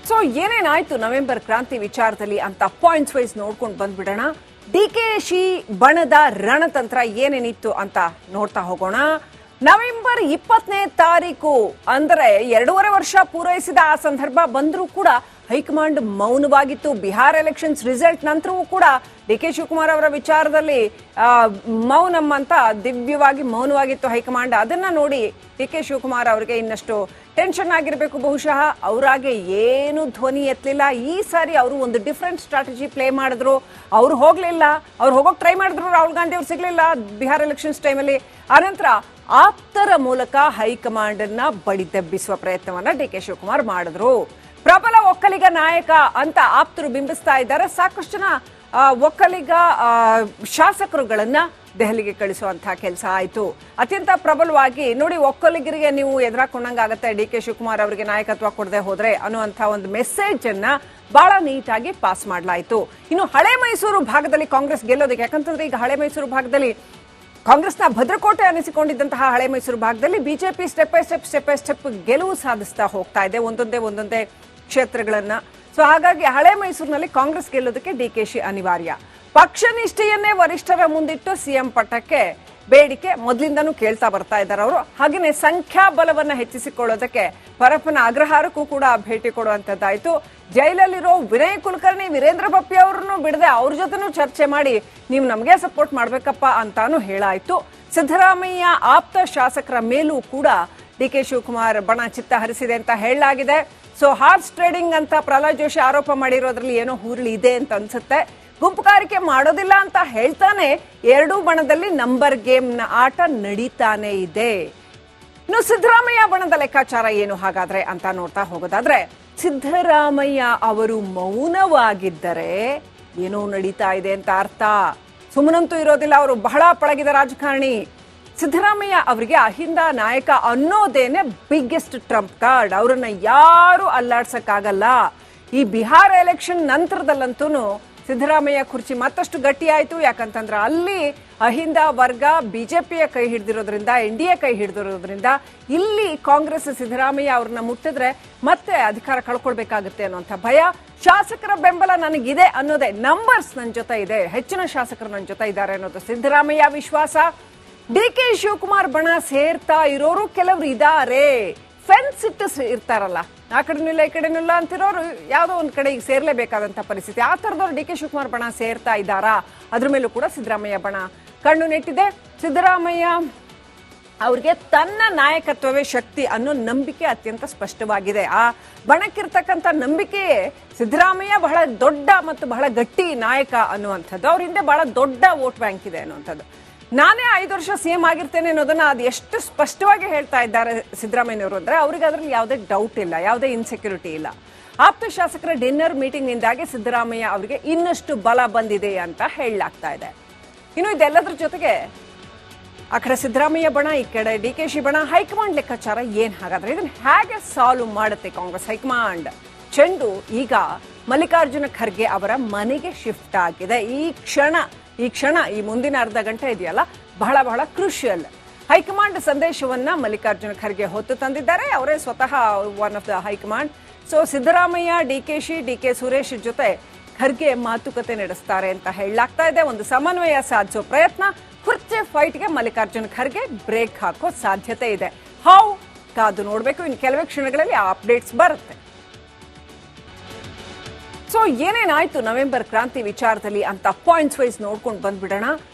So ಏನೇನಾಯ್ತು November ಕ್ರಾಂತಿ ವಿಚಾರದಲ್ಲಿ ಅಂತ ಪಾಯಿಂಟ್ಸ್ ವೈಸ್ ನೋಡ್ಕೊಂಡು ಬಂದ್ಬಿಡೋಣ. ಡಿಕೆಶಿ ಬಣದ ರಣತಂತ್ರ ಏನೇನಿತ್ತು ಅಂತ ನೋಡ್ತಾ ಹೋಗೋಣ. ನವೆಂಬರ್ 20ನೇ ತಾರೀಕು ಅಂದರೆ 2.5 ವರ್ಷ ಪೂರೈಸಿದ ಆ ಸಂದರ್ಭ ಬಂದರೂ ಕೂಡ ಹೈಕಮಾಂಡ್ ಮೌನವಾಗಿತ್ತು. ಬಿಹಾರ್ ಎಲೆಕ್ಷನ್ಸ್ ರಿಸಲ್ಟ್ ನಂತರವೂ ಕೂಡ ಡಿಕೆ ಶಿವಕುಮಾರ್ ಅವರ ವಿಚಾರದಲ್ಲಿ ಮೌನಂ ಅಂತ ದಿವ್ಯವಾಗಿ ಮೌನವಾಗಿತ್ತು ಹೈಕಮಾಂಡ್. ಅದನ್ನ ನೋಡಿ ಡಿಕೆ ಶಿವಕುಮಾರ್ ಅವರಿಗೆ ಇನ್ನಷ್ಟು ಟೆನ್ಷನ್ ಆಗಿರಬೇಕು. ಬಹುಶಃ ಅವರಾಗೆ ಏನು ಧ್ವನಿ ಎತ್ತಲಿಲ್ಲ. ಈ ಸಾರಿ ಅವರು ಒಂದು ಡಿಫ್ರೆಂಟ್ ಸ್ಟ್ರಾಟಜಿ ಪ್ಲೇ ಮಾಡಿದ್ರು. ಅವ್ರು ಹೋಗ್ಲಿಲ್ಲ, ಅವ್ರು ಹೋಗೋಕೆ ಟ್ರೈ ಮಾಡಿದ್ರು. ರಾಹುಲ್ ಗಾಂಧಿ ಅವ್ರು ಸಿಗ್ಲಿಲ್ಲ ಬಿಹಾರ್ ಎಲೆಕ್ಷನ್ಸ್ ಟೈಮಲ್ಲಿ. ಆನಂತರ ಆಪ್ತರ ಮೂಲಕ ಹೈಕಮಾಂಡ್ ಅನ್ನ ಬಡಿದೆಬ್ಬಿಸುವ ಪ್ರಯತ್ನವನ್ನ ಡಿಕೆ ಶಿವಕುಮಾರ್ ಮಾಡಿದ್ರು. ಪ್ರಬಲ ಒಕ್ಕಲಿಗ ನಾಯಕ ಅಂತ ಆಪ್ತರು ಬಿಂಬಿಸ್ತಾ ಇದ್ದಾರೆ. ಸಾಕಷ್ಟು ಜನ ಒಕ್ಕಲಿಗ ಶಾಸಕರುಗಳನ್ನ ದೆಹಲಿಗೆ ಕಳಿಸುವಂತಹ ಕೆಲಸ ಆಯಿತು. ಅತ್ಯಂತ ಪ್ರಬಲವಾಗಿ ನೋಡಿ, ಒಕ್ಕಲಿಗರಿಗೆ ನೀವು ಎದುರಾಕೊಂಡಂಗಾಗತ್ತೆ ಡಿಕೆ ಶಿವಕುಮಾರ್ ಅವರಿಗೆ ನಾಯಕತ್ವ ಕೊಡದೆ ಹೋದ್ರೆ ಅನ್ನುವಂಥ ಒಂದು ಮೆಸೇಜ್ ಅನ್ನ ಬಹಳ ನೀಟಾಗಿ ಪಾಸ್ ಮಾಡಲಾಯಿತು. ಇನ್ನು ಹಳೆ ಮೈಸೂರು ಭಾಗದಲ್ಲಿ ಕಾಂಗ್ರೆಸ್ ಗೆಲ್ಲೋದಕ್ಕೆ, ಯಾಕಂತಂದ್ರೆ ಈಗ ಹಳೆ ಮೈಸೂರು ಭಾಗದಲ್ಲಿ ಕಾಂಗ್ರೆಸ್ನ ಭದ್ರಕೋಟೆ ಅನಿಸಿಕೊಂಡಿದ್ದಂತಹ ಹಳೆ ಮೈಸೂರು ಭಾಗದಲ್ಲಿ ಬಿಜೆಪಿ ಸ್ಟೆಪ್ ಬೈ ಸ್ಟೆಪ್ ಗೆಲುವು ಸಾಧಿಸ್ತಾ ಹೋಗ್ತಾ ಇದೆ ಒಂದೊಂದೇ ಕ್ಷೇತ್ರಗಳನ್ನ. ಸೊ ಹಾಗಾಗಿ ಹಳೆ ಮೈಸೂರಿನಲ್ಲಿ ಕಾಂಗ್ರೆಸ್ ಗೆಲ್ಲೋದಕ್ಕೆ ಡಿಕೆಶಿ ಅನಿವಾರ್ಯ. ಪಕ್ಷ ನಿಷ್ಠೆಯನ್ನೇ ವರಿಷ್ಠರ ಮುಂದಿಟ್ಟು ಸಿಎಂ ಪಟ್ಟಕ್ಕೆ ಬೇಡಿಕೆ ಮೊದಲಿಂದನೂ ಕೇಳ್ತಾ ಬರ್ತಾ ಇದ್ದಾರೆ ಅವರು. ಹಾಗೆಯೇ ಸಂಖ್ಯಾಬಲವನ್ನ ಹೆಚ್ಚಿಸಿಕೊಳ್ಳೋದಕ್ಕೆ ಪರಪ್ಪನ ಅಗ್ರಹಾರಕ್ಕೂ ಕೂಡ ಭೇಟಿ ಕೊಡುವಂತದ್ದಾಯ್ತು. ಜೈಲಲ್ಲಿರೋ ವಿನಯ್ ಕುಲಕರ್ಣಿ, ವೀರೇಂದ್ರ ಬಪ್ಪಿ ಅವರನ್ನು ಬಿಡದೆ ಅವ್ರ ಜೊತೆನೂ ಚರ್ಚೆ ಮಾಡಿ ನೀವು ನಮಗೆ ಸಪೋರ್ಟ್ ಮಾಡ್ಬೇಕಪ್ಪ ಅಂತಾನು ಹೇಳಾಯ್ತು. ಸಿದ್ದರಾಮಯ್ಯ ಆಪ್ತ ಶಾಸಕರ ಮೇಲೂ ಕೂಡ ಡಿಕೆ ಶಿವಕುಮಾರ್ ಬಣ ಚಿತ್ತ ಹರಿಸಿದೆ ಅಂತ ಹೇಳಲಾಗಿದೆ. ಸೊ ಹಾರ್ಸ್ ಟ್ರೇಡಿಂಗ್ ಅಂತ ಪ್ರಹ್ಲಾದ್ ಜೋಶಿ ಆರೋಪ ಮಾಡಿರೋದ್ರಲ್ಲಿ ಏನೋ ಹುರುಳಿ ಇದೆ ಅಂತ ಅನ್ಸುತ್ತೆ. ಗುಂಪುಗಾರಿಕೆ ಮಾಡೋದಿಲ್ಲ ಅಂತ ಹೇಳ್ತಾನೆ ಎರಡೂ ಬಣದಲ್ಲಿ ನಂಬರ್ ಗೇಮ್ನ ಆಟ ನಡೀತಾನೆ ಇದೆ. ಇನ್ನು ಸಿದ್ದರಾಮಯ್ಯ ಬಣದ ಲೆಕ್ಕಾಚಾರ ಏನು ಹಾಗಾದ್ರೆ ಅಂತ ನೋಡ್ತಾ ಹೋಗೋದಾದ್ರೆ, ಸಿದ್ದರಾಮಯ್ಯ ಅವರು ಮೌನವಾಗಿದ್ದರೆ ಏನೋ ನಡೀತಾ ಇದೆ ಅಂತ ಅರ್ಥ. ಸುಮ್ಮನಂತೂ ಇರೋದಿಲ್ಲ. ಅವರು ಬಹಳ ಪಳಗಿದ ರಾಜಕಾರಣಿ. ಸಿದ್ದರಾಮಯ್ಯ ಅವರಿಗೆ ಅಹಿಂದ ನಾಯಕ ಅನ್ನೋದೇನೆ ಬಿಗ್ಗೆಸ್ಟ್ ಟ್ರಂಪ್ ಕಾರ್ಡ್. ಅವರನ್ನ ಯಾರು ಅಲ್ಲಾಡ್ಸಕ್ಕಾಗಲ್ಲ. ಈ ಬಿಹಾರ ಎಲೆಕ್ಷನ್ ನಂತರದಲ್ಲಂತೂ ಸಿದ್ದರಾಮಯ್ಯ ಕುರ್ಚಿ ಮತ್ತಷ್ಟು ಗಟ್ಟಿಯಾಯಿತು. ಯಾಕಂತಂದ್ರೆ ಅಲ್ಲಿ ಅಹಿಂದ ವರ್ಗ ಬಿಜೆಪಿಯ ಕೈ ಹಿಡಿದಿರೋದ್ರಿಂದ, NDA ಕೈ ಹಿಡಿದಿರೋದ್ರಿಂದ ಇಲ್ಲಿ ಕಾಂಗ್ರೆಸ್ ಸಿದ್ದರಾಮಯ್ಯ ಅವ್ರನ್ನ ಮುಟ್ಟಿದ್ರೆ ಮತ್ತೆ ಅಧಿಕಾರ ಕಳ್ಕೊಳ್ಬೇಕಾಗುತ್ತೆ ಅನ್ನೋಂಥ ಭಯ. ಶಾಸಕರ ಬೆಂಬಲ ನನಗಿದೆ ಅನ್ನೋದೇ, ನಂಬರ್ಸ್ ನನ್ನ ಜೊತೆ ಇದೆ, ಹೆಚ್ಚಿನ ಶಾಸಕರು ನನ್ನ ಜೊತೆ ಇದ್ದಾರೆ ಅನ್ನೋದು ಸಿದ್ದರಾಮಯ್ಯ ವಿಶ್ವಾಸ. ಡಿಕೆ ಶಿವಕುಮಾರ್ ಬಣ ಸೇರ್ತಾ ಇರೋರು ಕೆಲವರು ಇದ್ದಾರೆ. ಫೆನ್ಸ್ ಇಟ್ಟು ಇರ್ತಾರಲ್ಲ, ಆ ಕಡೆನಿಲ್ಲ ಈ ಕಡೆನಿಲ್ಲ ಅಂತಿರೋರು ಯಾವುದೋ ಒಂದು ಕಡೆ ಈಗ ಸೇರ್ಲೇಬೇಕಾದಂತ ಪರಿಸ್ಥಿತಿ. ಆ ಥರದವ್ರು ಡಿಕೆ ಶಿವಕುಮಾರ್ ಬಣ ಸೇರ್ತಾ ಇದ್ದಾರಾ? ಅದ್ರ ಮೇಲೂ ಕೂಡ ಸಿದ್ದರಾಮಯ್ಯ ಬಣ ಕಣ್ಣು ನೆಟ್ಟಿದೆ. ಸಿದ್ದರಾಮಯ್ಯ ಅವ್ರಿಗೆ ತನ್ನ ನಾಯಕತ್ವವೇ ಶಕ್ತಿ ಅನ್ನೋ ನಂಬಿಕೆ ಅತ್ಯಂತ ಸ್ಪಷ್ಟವಾಗಿದೆ. ಆ ಬಣಕ್ಕಿರ್ತಕ್ಕಂಥ ನಂಬಿಕೆಯೇ ಸಿದ್ದರಾಮಯ್ಯ ಬಹಳ ದೊಡ್ಡ ಮತ್ತು ಬಹಳ ಗಟ್ಟಿ ನಾಯಕ ಅನ್ನುವಂಥದ್ದು. ಅವ್ರ ಹಿಂದೆ ಬಹಳ ದೊಡ್ಡ ವೋಟ್ ಬ್ಯಾಂಕ್ ಇದೆ ಅನ್ನುವಂಥದ್ದು. ನಾನೇ 5 ವರ್ಷ ಸಿಎಂ ಆಗಿರ್ತೇನೆ ಅನ್ನೋದನ್ನ ಅದು ಎಷ್ಟು ಸ್ಪಷ್ಟವಾಗಿ ಹೇಳ್ತಾ ಇದ್ದಾರೆ ಸಿದ್ದರಾಮಯ್ಯನವರು ಅಂದ್ರೆ ಅವ್ರಿಗೆ ಅದರಲ್ಲಿ ಯಾವುದೇ ಡೌಟ್ ಇಲ್ಲ, ಯಾವುದೇ ಇನ್ಸೆಕ್ಯೂರಿಟಿ ಇಲ್ಲ. ಆಪ್ತ ಶಾಸಕರ ಡಿನ್ನರ್ ಮೀಟಿಂಗ್ ನಿಂದಾಗಿ ಸಿದ್ದರಾಮಯ್ಯ ಅವರಿಗೆ ಇನ್ನಷ್ಟು ಬಲ ಬಂದಿದೆ ಅಂತ ಹೇಳಲಾಗ್ತಾ ಇದೆ. ಇನ್ನು ಇದೆಲ್ಲದ್ರ ಜೊತೆಗೆ ಆ ಕಡೆ ಸಿದ್ದರಾಮಯ್ಯ ಬಣ, ಈ ಕಡೆ ಡಿಕೆಶಿ ಬಣ, ಹೈಕಮಾಂಡ್ ಲೆಕ್ಕಾಚಾರ ಏನ್ ಹಾಗಾದ್ರೆ? ಇದನ್ನ ಹೇಗೆ ಸಾಲ್ವ್ ಮಾಡುತ್ತೆ ಕಾಂಗ್ರೆಸ್ ಹೈಕಮಾಂಡ್? ಚೆಂಡು ಈಗ ಮಲ್ಲಿಕಾರ್ಜುನ ಖರ್ಗೆ ಅವರ ಮನೆಗೆ ಶಿಫ್ಟ್ ಆಗಿದೆ. ಈ ಮುಂದಿನ ಅರ್ಧ ಗಂಟೆ ಇದೆಯಲ್ಲ, ಬಹಳ ಬಹಳ ಕ್ರೂಷಿಯಲ್. ಹೈಕಮಾಂಡ್ ಸಂದೇಶವನ್ನ ಮಲ್ಲಿಕಾರ್ಜುನ ಖರ್ಗೆ ಹೊತ್ತು ತಂದಿದ್ದಾರೆ. ಅವರೇ ಸ್ವತಃ one of the high command. So Siddaramaiah, DK Suresh ಜೊತೆ ಖರ್ಗೆ ಮಾತುಕತೆ ನಡೆಸ್ತಾರೆ ಅಂತ ಹೇಳಲಾಗ್ತಾ ಇದೆ. ಒಂದು ಸಮನ್ವಯ ಸಾಧಿಸೋ ಪ್ರಯತ್ನ. ಕುರ್ಚಿ ಫೈಟ್ಗೆ ಮಲ್ಲಿಕಾರ್ಜುನ ಖರ್ಗೆ ಬ್ರೇಕ್ ಹಾಕೋ ಸಾಧ್ಯತೆ ಇದೆ. ಕಾದು ನೋಡ್ಬೇಕು. ಇನ್ನು ಕೆಲವೇ ಕ್ಷಣಗಳಲ್ಲಿ ಆ ಅಪ್ಡೇಟ್ಸ್ ಬರುತ್ತೆ. ಸೊ ಏನೇನಾಯ್ತು ನವೆಂಬರ್ ಕ್ರಾಂತಿ ವಿಚಾರದಲ್ಲಿ ಅಂತ ಪಾಯಿಂಟ್ಸ್ ವೈಸ್ ನೋಡ್ಕೊಂಡು ಬಂದ್ಬಿಡೋಣ.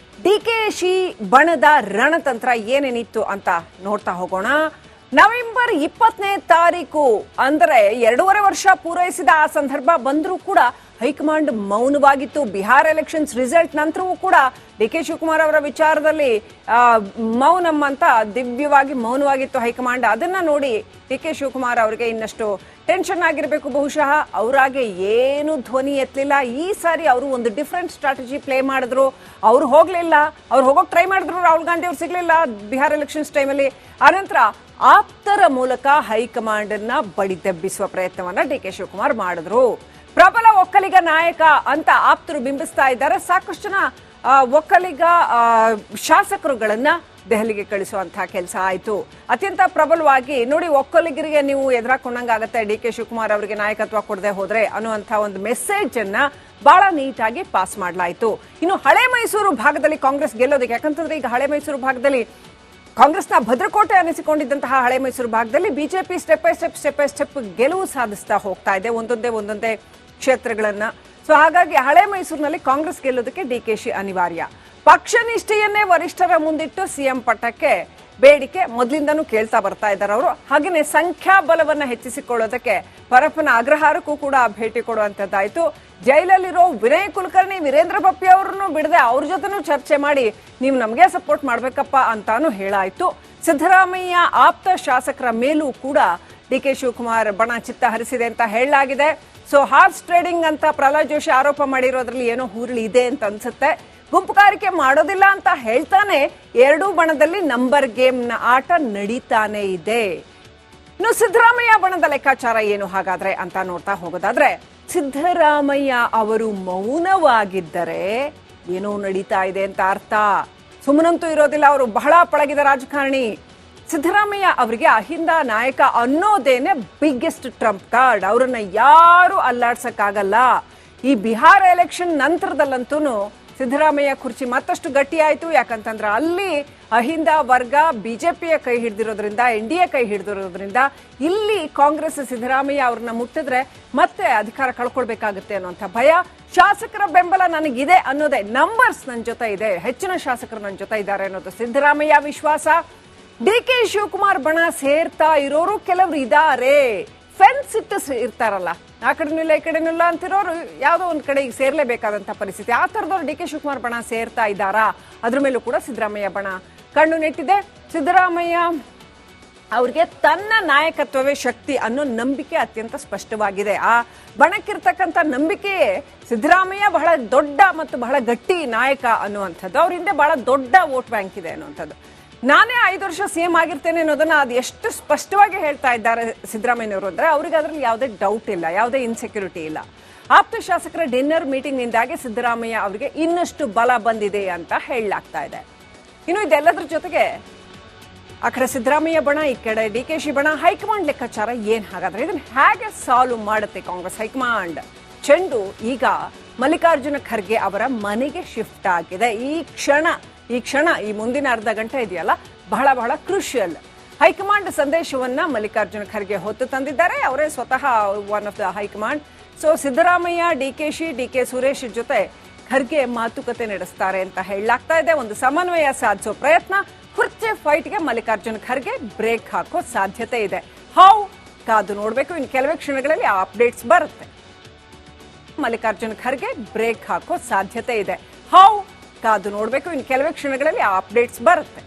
ಡಿಕೆಶಿ ಬಣದ ರಣತಂತ್ರ ಏನೇನಿತ್ತು ಅಂತ ನೋಡ್ತಾ ಹೋಗೋಣ. ನವೆಂಬರ್ 20ನೇ ತಾರೀಕು ಅಂದರೆ 2.5 ವರ್ಷ ಪೂರೈಸಿದ ಆ ಸಂದರ್ಭ ಬಂದರೂ ಕೂಡ ಹೈಕಮಾಂಡ್ ಮೌನವಾಗಿತ್ತು. ಬಿಹಾರ್ ಎಲೆಕ್ಷನ್ಸ್ ರಿಸಲ್ಟ್ ನಂತರವೂ ಕೂಡ ಡಿಕೆ ಶಿವಕುಮಾರ್ ಅವರ ವಿಚಾರದಲ್ಲಿ ಮೌನಂ ಅಂತ ದಿವ್ಯವಾಗಿ ಮೌನವಾಗಿತ್ತು ಹೈಕಮಾಂಡ್. ಅದನ್ನ ನೋಡಿ ಡಿಕೆ ಶಿವಕುಮಾರ್ ಅವರಿಗೆ ಇನ್ನಷ್ಟು ಟೆನ್ಷನ್ ಆಗಿರಬೇಕು. ಬಹುಶಃ ಅವರಾಗೆ ಏನು ಧ್ವನಿ ಎತ್ತಲಿಲ್ಲ. ಈ ಸಾರಿ ಅವರು ಒಂದು ಡಿಫ್ರೆಂಟ್ ಸ್ಟ್ರಾಟಜಿ ಪ್ಲೇ ಮಾಡಿದ್ರು. ಅವ್ರು ಹೋಗ್ಲಿಲ್ಲ, ಅವ್ರು ಹೋಗೋಕೆ ಟ್ರೈ ಮಾಡಿದ್ರು. ರಾಹುಲ್ ಗಾಂಧಿ ಅವ್ರು ಸಿಗ್ಲಿಲ್ಲ ಬಿಹಾರ್ ಎಲೆಕ್ಷನ್ಸ್ ಟೈಮಲ್ಲಿ. ಆನಂತರ ಆಪ್ತರ ಮೂಲಕ ಹೈಕಮಾಂಡ್ ಅನ್ನ ಬಡಿದೆಬ್ಬಿಸುವ ಪ್ರಯತ್ನವನ್ನ ಡಿಕೆ ಶಿವಕುಮಾರ್ ಮಾಡಿದ್ರು. ಪ್ರಬಲ ಒಕ್ಕಲಿಗ ನಾಯಕ ಅಂತ ಆಪ್ತರು ಬಿಂಬಿಸ್ತಾ ಇದ್ದಾರೆ. ಸಾಕಷ್ಟು ಜನ ಒಕ್ಕಲಿಗ ಶಾಸಕರುಗಳನ್ನ ದೆಹಲಿಗೆ ಕಳಿಸುವಂತಹ ಕೆಲಸ ಆಯಿತು. ಅತ್ಯಂತ ಪ್ರಬಲವಾಗಿ ನೋಡಿ, ಒಕ್ಕಲಿಗರಿಗೆ ನೀವು ಎದುರಾಕೊಂಡಂಗಾಗತ್ತೆ ಡಿ ಕೆ ಶಿವಕುಮಾರ್ ಅವರಿಗೆ ನಾಯಕತ್ವ ಕೊಡದೆ ಹೋದ್ರೆ ಅನ್ನುವಂಥ ಒಂದು ಮೆಸೇಜ್ ಅನ್ನ ಬಹಳ ನೀಟಾಗಿ ಪಾಸ್ ಮಾಡಲಾಯಿತು. ಇನ್ನು ಹಳೆ ಮೈಸೂರು ಭಾಗದಲ್ಲಿ ಕಾಂಗ್ರೆಸ್ ಗೆಲ್ಲೋದಕ್ಕೆ, ಯಾಕಂತಂದ್ರೆ ಈಗ ಹಳೆ ಮೈಸೂರು ಭಾಗದಲ್ಲಿ ಕಾಂಗ್ರೆಸ್ನ ಭದ್ರಕೋಟೆ ಅನಿಸಿಕೊಂಡಿದ್ದಂತಹ ಹಳೆ ಮೈಸೂರು ಭಾಗದಲ್ಲಿ ಬಿಜೆಪಿ ಸ್ಟೆಪ್ ಬೈ ಸ್ಟೆಪ್ ಗೆಲುವು ಸಾಧಿಸ್ತಾ ಹೋಗ್ತಾ ಇದೆ ಒಂದೊಂದೇ ಕ್ಷೇತ್ರಗಳನ್ನ. ಸೊ ಹಾಗಾಗಿ ಹಳೆ ಮೈಸೂರಿನಲ್ಲಿ ಕಾಂಗ್ರೆಸ್ ಗೆಲ್ಲೋದಕ್ಕೆ ಡಿಕೆಶಿ ಅನಿವಾರ್ಯ. ಪಕ್ಷ ನಿಷ್ಠೆಯನ್ನೇ ವರಿಷ್ಠರ ಮುಂದಿಟ್ಟು ಸಿಎಂ ಪಟ್ಟಕ್ಕೆ ಬೇಡಿಕೆ ಮೊದಲಿಂದನೂ ಕೇಳ್ತಾ ಬರ್ತಾ ಇದ್ದಾರೆ ಅವರು. ಹಾಗೆಯೇ ಸಂಖ್ಯಾಬಲವನ್ನ ಹೆಚ್ಚಿಸಿಕೊಳ್ಳೋದಕ್ಕೆ ಪರಪ್ಪನ ಅಗ್ರಹಾರಕ್ಕೂ ಕೂಡ ಭೇಟಿ ಕೊಡುವಂತದ್ದಾಯ್ತು. ಜೈಲಲ್ಲಿರೋ ವಿನಯ್ ಕುಲಕರ್ಣಿ, ವೀರೇಂದ್ರ ಬಪ್ಪಿ ಅವರನ್ನು ಬಿಡದೆ ಅವ್ರ ಜೊತೆನೂ ಚರ್ಚೆ ಮಾಡಿ ನೀವು ನಮಗೆ ಸಪೋರ್ಟ್ ಮಾಡ್ಬೇಕಪ್ಪ ಅಂತಾನು ಹೇಳಾಯ್ತು. ಸಿದ್ದರಾಮಯ್ಯ ಆಪ್ತ ಶಾಸಕರ ಮೇಲೂ ಕೂಡ ಡಿ ಕೆ ಶಿವಕುಮಾರ್ ಬಣ ಚಿತ್ತ ಹರಿಸಿದೆ ಅಂತ ಹೇಳಲಾಗಿದೆ. ಸೊ ಹಾರ್ಸ್ ಟ್ರೇಡಿಂಗ್ ಅಂತ ಪ್ರಹ್ಲಾದ್ ಜೋಶಿ ಆರೋಪ ಮಾಡಿರೋದ್ರಲ್ಲಿ ಏನೋ ಹುರುಳಿ ಇದೆ ಅಂತ ಅನ್ಸುತ್ತೆ. ಗುಂಪುಗಾರಿಕೆ ಮಾಡೋದಿಲ್ಲ ಅಂತ ಹೇಳ್ತಾನೆ ಎರಡೂ ಬಣದಲ್ಲಿ ನಂಬರ್ ಗೇಮ್ ನ ಆಟ ನಡೀತಾನೆ ಇದೆ. ಇನ್ನು ಸಿದ್ದರಾಮಯ್ಯ ಬಣದ ಲೆಕ್ಕಾಚಾರ ಏನು ಹಾಗಾದ್ರೆ ಅಂತ ನೋಡ್ತಾ ಹೋಗೋದಾದ್ರೆ, ಸಿದ್ದರಾಮಯ್ಯ ಅವರು ಮೌನವಾಗಿದ್ದರೆ ಏನೋ ನಡೀತಾ ಇದೆ ಅಂತ ಅರ್ಥ. ಸುಮ್ಮನಂತೂ ಇರೋದಿಲ್ಲ, ಅವರು ಬಹಳ ಪಳಗಿದ ರಾಜಕಾರಣಿ. ಸಿದ್ದರಾಮಯ್ಯ ಅವರಿಗೆ ಅಹಿಂದ ನಾಯಕ ಅನ್ನೋದೇನೆ ಬಿಗ್ಗೆಸ್ಟ್ ಟ್ರಂಪ್ ಕಾರ್ಡ್. ಅವರನ್ನ ಯಾರು ಅಲ್ಲಾಡ್ಸಕ್ಕಾಗಲ್ಲ. ಈ ಬಿಹಾರ ಎಲೆಕ್ಷನ್ ನಂತರದಲ್ಲಂತೂ ಸಿದ್ದರಾಮಯ್ಯ ಕುರ್ಚಿ ಮತ್ತಷ್ಟು ಗಟ್ಟಿಯಾಯಿತು. ಯಾಕಂತಂದ್ರೆ ಅಲ್ಲಿ ಅಹಿಂದ ವರ್ಗ ಬಿಜೆಪಿಯ ಕೈ ಹಿಡಿದಿರೋದ್ರಿಂದ, NDA ಕೈ ಹಿಡಿದಿರೋದ್ರಿಂದ ಇಲ್ಲಿ ಕಾಂಗ್ರೆಸ್ ಸಿದ್ದರಾಮಯ್ಯ ಅವ್ರನ್ನ ಮುಟ್ಟಿದ್ರೆ ಮತ್ತೆ ಅಧಿಕಾರ ಕಳ್ಕೊಳ್ಬೇಕಾಗುತ್ತೆ ಅನ್ನೋಂಥ ಭಯ. ಶಾಸಕರ ಬೆಂಬಲ ನನಗಿದೆ ಅನ್ನೋದೇ, ನಂಬರ್ಸ್ ನನ್ನ ಜೊತೆ ಇದೆ, ಹೆಚ್ಚಿನ ಶಾಸಕರು ನನ್ನ ಜೊತೆ ಇದ್ದಾರೆ ಅನ್ನೋದು ಸಿದ್ದರಾಮಯ್ಯ ವಿಶ್ವಾಸ. ಡಿ ಕೆ ಶಿವಕುಮಾರ್ ಬಣ ಸೇರ್ತಾ ಇರೋರು ಕೆಲವರು ಇದ್ದಾರೆ. ಫೆನ್ಸ್ ಇಟ್ಟು ಇರ್ತಾರಲ್ಲ, ಆ ಕಡೆನಿಲ್ಲ ಈ ಕಡೆನಿಲ್ಲ ಅಂತಿರೋರು ಯಾವುದೋ ಒಂದು ಕಡೆ ಈಗ ಸೇರ್ಲೇಬೇಕಾದಂತ ಪರಿಸ್ಥಿತಿ. ಆ ಥರದವ್ರು ಡಿ ಕೆ ಶಿವಕುಮಾರ್ ಬಣ ಸೇರ್ತಾ ಇದ್ದಾರಾ? ಅದ್ರ ಮೇಲೂ ಕೂಡ ಸಿದ್ದರಾಮಯ್ಯ ಬಣ ಕಣ್ಣು ನೆಟ್ಟಿದೆ. ಸಿದ್ದರಾಮಯ್ಯ ಅವ್ರಿಗೆ ತನ್ನ ನಾಯಕತ್ವವೇ ಶಕ್ತಿ ಅನ್ನೋ ನಂಬಿಕೆ ಅತ್ಯಂತ ಸ್ಪಷ್ಟವಾಗಿದೆ. ಆ ಬಣಕ್ಕಿರ್ತಕ್ಕಂಥ ನಂಬಿಕೆಯೇ ಸಿದ್ದರಾಮಯ್ಯ ಬಹಳ ದೊಡ್ಡ ಮತ್ತು ಬಹಳ ಗಟ್ಟಿ ನಾಯಕ ಅನ್ನುವಂಥದ್ದು. ಅವ್ರ ಹಿಂದೆ ಬಹಳ ದೊಡ್ಡ ವೋಟ್ ಬ್ಯಾಂಕ್ ಇದೆ ಅನ್ನುವಂಥದ್ದು. ನಾನೇ 5 ವರ್ಷ ಸಿಎಂ ಆಗಿರ್ತೇನೆ ಅನ್ನೋದನ್ನ ಅದು ಎಷ್ಟು ಸ್ಪಷ್ಟವಾಗಿ ಹೇಳ್ತಾ ಇದ್ದಾರೆ ಸಿದ್ದರಾಮಯ್ಯನವರು ಅಂದ್ರೆ ಅವ್ರಿಗೆ ಅದರಲ್ಲಿ ಯಾವುದೇ ಡೌಟ್ ಇಲ್ಲ, ಯಾವುದೇ ಇನ್ಸೆಕ್ಯೂರಿಟಿ ಇಲ್ಲ. ಆಪ್ತ ಶಾಸಕರ ಡಿನ್ನರ್ ಮೀಟಿಂಗ್ ನಿಂದಾಗಿ ಸಿದ್ದರಾಮಯ್ಯ ಅವರಿಗೆ ಇನ್ನಷ್ಟು ಬಲ ಬಂದಿದೆ ಅಂತ ಹೇಳಲಾಗ್ತಾ ಇದೆ. ಇನ್ನು ಇದೆಲ್ಲದ್ರ ಜೊತೆಗೆ ಆ ಕಡೆ ಸಿದ್ದರಾಮಯ್ಯ ಬಣ, ಈ ಕಡೆ ಡಿಕೆಶಿ ಬಣ, ಹೈಕಮಾಂಡ್ ಲೆಕ್ಕಾಚಾರ ಏನ್ ಹಾಗಾದ್ರೆ? ಇದನ್ನ ಹೇಗೆ ಸಾಲ್ವ್ ಮಾಡುತ್ತೆ ಕಾಂಗ್ರೆಸ್ ಹೈಕಮಾಂಡ್? ಚೆಂಡು ಈಗ ಮಲ್ಲಿಕಾರ್ಜುನ ಖರ್ಗೆ ಅವರ ಮನೆಗೆ ಶಿಫ್ಟ್ ಆಗಿದೆ. ಈ ಕ್ಷಣ ಈ ಮುಂದಿನ ಅರ್ಧ ಗಂಟೆ ಇದೆಯಲ್ಲ, ಬಹಳ ಬಹಳ ಕ್ರೂಷಿಯಲ್. ಹೈಕಮಾಂಡ್ ಸಂದೇಶವನ್ನ ಮಲ್ಲಿಕಾರ್ಜುನ ಖರ್ಗೆ ಹೊತ್ತು ತಂದಿದ್ದಾರೆ. ಅವರೇ ಸ್ವತಃ one of the high command. So Siddaramaiah, D K Suresh ಜೊತೆ ಖರ್ಗೆ ಮಾತುಕತೆ ನಡೆಸ್ತಾರೆ ಅಂತ ಹೇಳಲಾಗ್ತಾ ಇದೆ. ಒಂದು ಸಮನ್ವಯ ಸಾಧಿಸೋ ಪ್ರಯತ್ನ. ಕುರ್ಚಿ ಫೈಟ್ಗೆ ಮಲ್ಲಿಕಾರ್ಜುನ ಖರ್ಗೆ ಬ್ರೇಕ್ ಹಾಕೋ ಸಾಧ್ಯತೆ ಇದೆ. ಕಾದು ನೋಡ್ಬೇಕು. ಇನ್ನು ಕೆಲವೇ ಕ್ಷಣಗಳಲ್ಲಿ ಆ ಅಪ್ಡೇಟ್ಸ್ ಬರುತ್ತೆ. ಮಲ್ಲಿಕಾರ್ಜುನ ಖರ್ಗೆ ಬ್ರೇಕ್ ಹಾಕೋ ಸಾಧ್ಯತೆ ಇದೆ. ಕಾದು ನೋಡ್ಬೇಕು. ಇನ್ನು ಕೆಲವೇ ಕ್ಷಣಗಳಲ್ಲಿ ಆ ಅಪ್ಡೇಟ್ಸ್ ಬರುತ್ತೆ.